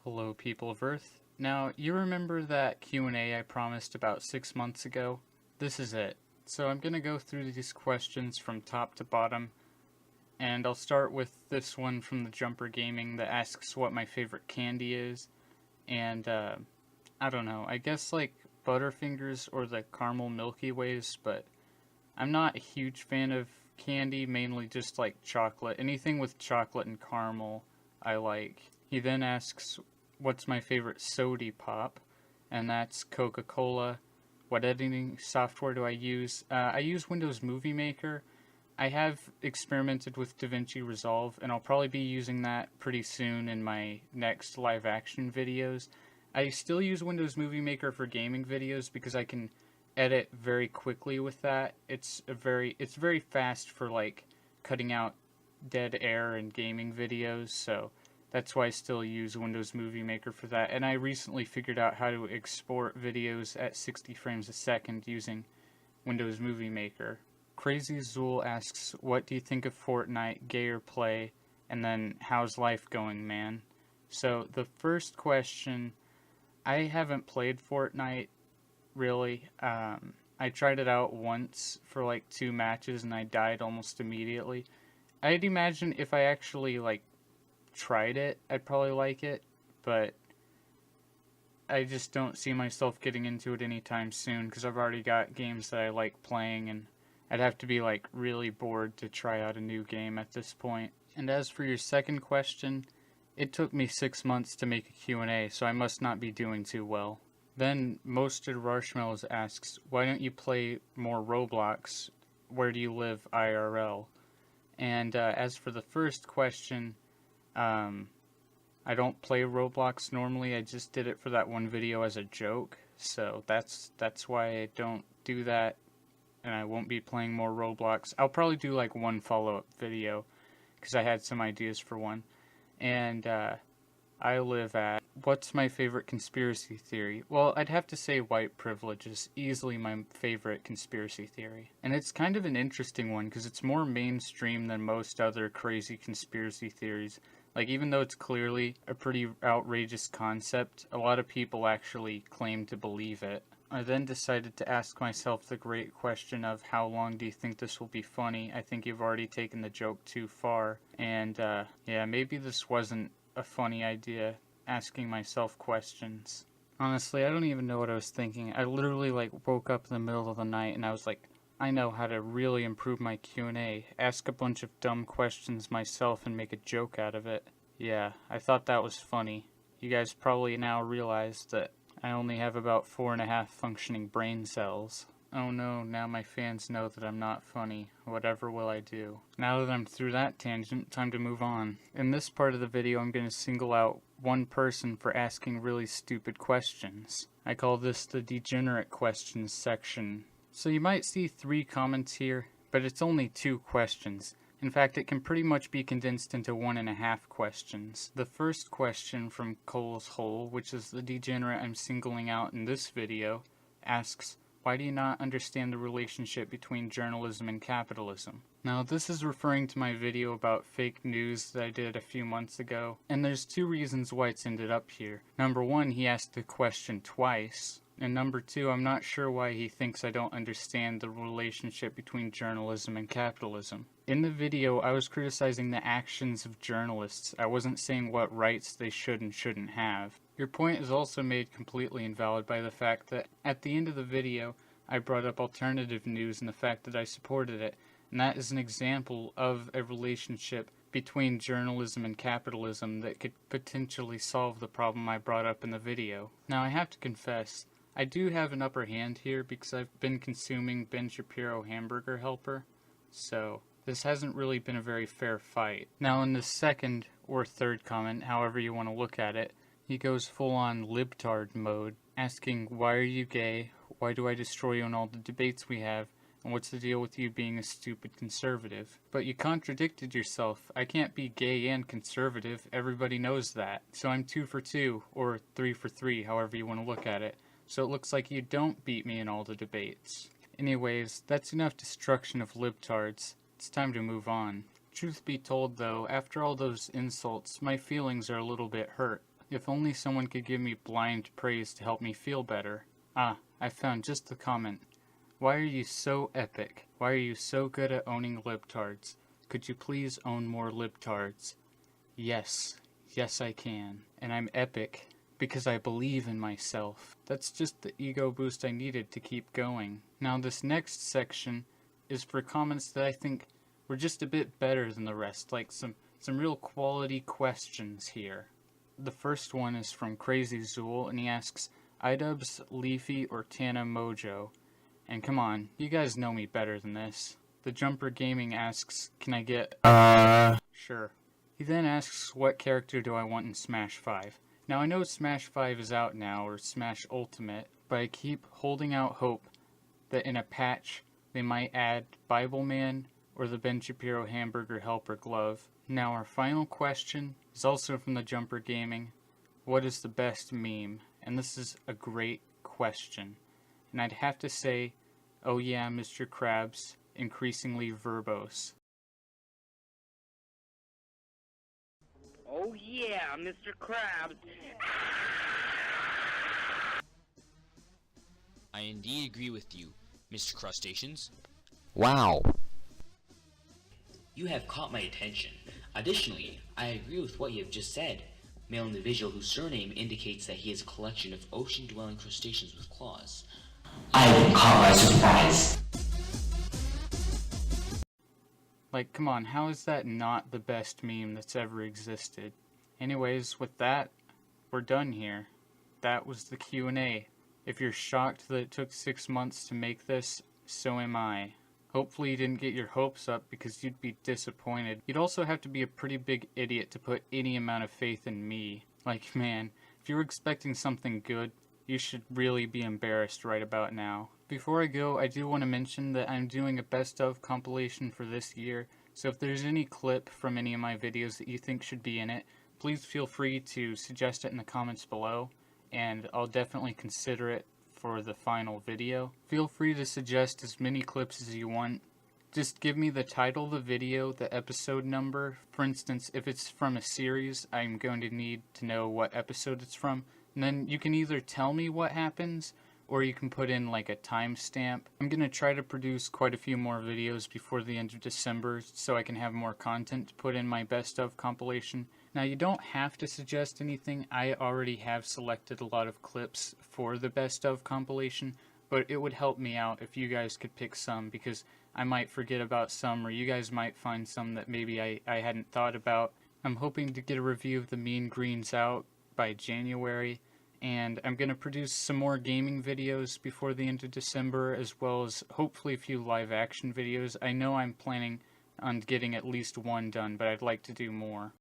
Hello, people of Earth. Now, you remember that Q&A I promised about 6 months ago? This is it. So I'm going to go through these questions from top to bottom, and I'll start with this one from the Jumper Gaming that asks what my favorite candy is, and I don't know, I guess like Butterfingers or the Caramel Milky Ways, but I'm not a huge fan of candy, mainly just like chocolate. Anything with chocolate and caramel I like. He then asks what's my favorite sody pop, and that's Coca-Cola. What editing software do I use? I use Windows Movie Maker. I have experimented with DaVinci Resolve, and I'll probably be using that pretty soon in my next live action videos. I still use Windows Movie Maker for gaming videos because I can edit very quickly with that. It's very fast for like cutting out dead air in gaming videos, so that's why I still use Windows Movie Maker for that. And I recently figured out how to export videos at 60 frames a second using Windows Movie Maker. Crazy Zool asks, what do you think of Fortnite, gay or play? And then, how's life going, man? So, the first question, I haven't played Fortnite, really. I tried it out once for like 2 matches and I died almost immediately. I'd imagine if I actually like tried it, I'd probably like it, but I just don't see myself getting into it anytime soon because I've already got games that I like playing, and I'd have to be like really bored to try out a new game at this point. And as for your second question, it took me 6 months to make a Q&A, so I must not be doing too well. Then Marsted Roashmellows asks, why don't you play more Roblox? Where do you live IRL? And as for the first question, I don't play Roblox normally. I just did it for that one video as a joke, so that's why I don't do that, and I won't be playing more Roblox. I'll probably do like one follow-up video because I had some ideas for one. And I live at, what's my favorite conspiracy theory? Well, I'd have to say white privilege is easily my favorite conspiracy theory. And it's kind of an interesting one because it's more mainstream than most other crazy conspiracy theories. Like, even though it's clearly a pretty outrageous concept, a lot of people actually claim to believe it. I then decided to ask myself the great question of how long do you think this will be funny? I think you've already taken the joke too far. And yeah, maybe this wasn't a funny idea, asking myself questions. Honestly, I don't even know what I was thinking. I literally like woke up in the middle of the night and I was like, I know how to really improve my Q&A, ask a bunch of dumb questions myself and make a joke out of it. Yeah, I thought that was funny. You guys probably now realize that I only have about 4.5 functioning brain cells. Oh no, now my fans know that I'm not funny. Whatever will I do? Now that I'm through that tangent, time to move on. In this part of the video, I'm going to single out one person for asking really stupid questions. I call this the degenerate questions section. So you might see 3 comments here, but it's only 2 questions. In fact, it can pretty much be condensed into 1.5 questions. The first question from Cole's Hole, which is the degenerate I'm singling out in this video, asks, why do you not understand the relationship between journalism and capitalism? Now, this is referring to my video about fake news that I did a few months ago, and there's 2 reasons why it's ended up here. Number 1, he asked the question twice. And number 2, I'm not sure why he thinks I don't understand the relationship between journalism and capitalism. In the video, I was criticizing the actions of journalists. I wasn't saying what rights they should and shouldn't have. Your point is also made completely invalid by the fact that at the end of the video, I brought up alternative news and the fact that I supported it. And that is an example of a relationship between journalism and capitalism that could potentially solve the problem I brought up in the video. Now, I have to confess, I do have an upper hand here because I've been consuming Ben Shapiro Hamburger Helper, so this hasn't really been a very fair fight. Now in the second or third comment, however you want to look at it, he goes full on libtard mode, asking why are you gay, why do I destroy you in all the debates we have, and what's the deal with you being a stupid conservative? But you contradicted yourself. I can't be gay and conservative, everybody knows that. So I'm 2 for 2, or 3 for 3, however you want to look at it. So it looks like you don't beat me in all the debates. Anyways, that's enough destruction of libtards. It's time to move on. Truth be told though, after all those insults, my feelings are a little bit hurt. If only someone could give me blind praise to help me feel better. Ah, I found just the comment. Why are you so epic? Why are you so good at owning libtards? Could you please own more libtards? Yes. Yes, I can. And I'm epic because I believe in myself. That's just the ego boost I needed to keep going. Now this next section is for comments that I think were just a bit better than the rest, like some real quality questions here. The first one is from Crazy Zool, and he asks, iDubbbz, Leafy, or Tana Mojo? And come on, you guys know me better than this. The Jumper Gaming asks, can I get Sure. He then asks, what character do I want in Smash 5? Now I know Smash 5 is out now, or Smash Ultimate, but I keep holding out hope that in a patch they might add Bible Man or the Ben Shapiro Hamburger Helper Glove. Now our final question is also from the Jumper Gaming. What is the best meme? And this is a great question. And I'd have to say, oh yeah, Mr. Krabs, increasingly verbose. Oh yeah, Mr. Krabs. I indeed agree with you, Mr. Crustaceans. Wow. You have caught my attention. Additionally, I agree with what you have just said. Male individual whose surname indicates that he is a collection of ocean-dwelling crustaceans with claws. I have been caught by surprise. Like, come on, how is that not the best meme that's ever existed? Anyways, with that, we're done here. That was the Q&A. If you're shocked that it took 6 months to make this, so am I. Hopefully you didn't get your hopes up because you'd be disappointed. You'd also have to be a pretty big idiot to put any amount of faith in me. Like, man, if you were expecting something good, you should really be embarrassed right about now. Before I go, I do want to mention that I'm doing a best of compilation for this year, so if there's any clip from any of my videos that you think should be in it, please feel free to suggest it in the comments below, and I'll definitely consider it for the final video. Feel free to suggest as many clips as you want. Just give me the title of the video, the episode number. For instance, if it's from a series, I'm going to need to know what episode it's from. And then you can either tell me what happens, or you can put in like a timestamp. I'm going to try to produce quite a few more videos before the end of December so I can have more content to put in my best of compilation. Now you don't have to suggest anything. I already have selected a lot of clips for the best of compilation, but it would help me out if you guys could pick some, because I might forget about some, or you guys might find some that maybe I hadn't thought about. I'm hoping to get a review of the Mean Greens out by January, and I'm going to produce some more gaming videos before the end of December, as well as hopefully a few live action videos. I know I'm planning on getting at least one done, but I'd like to do more.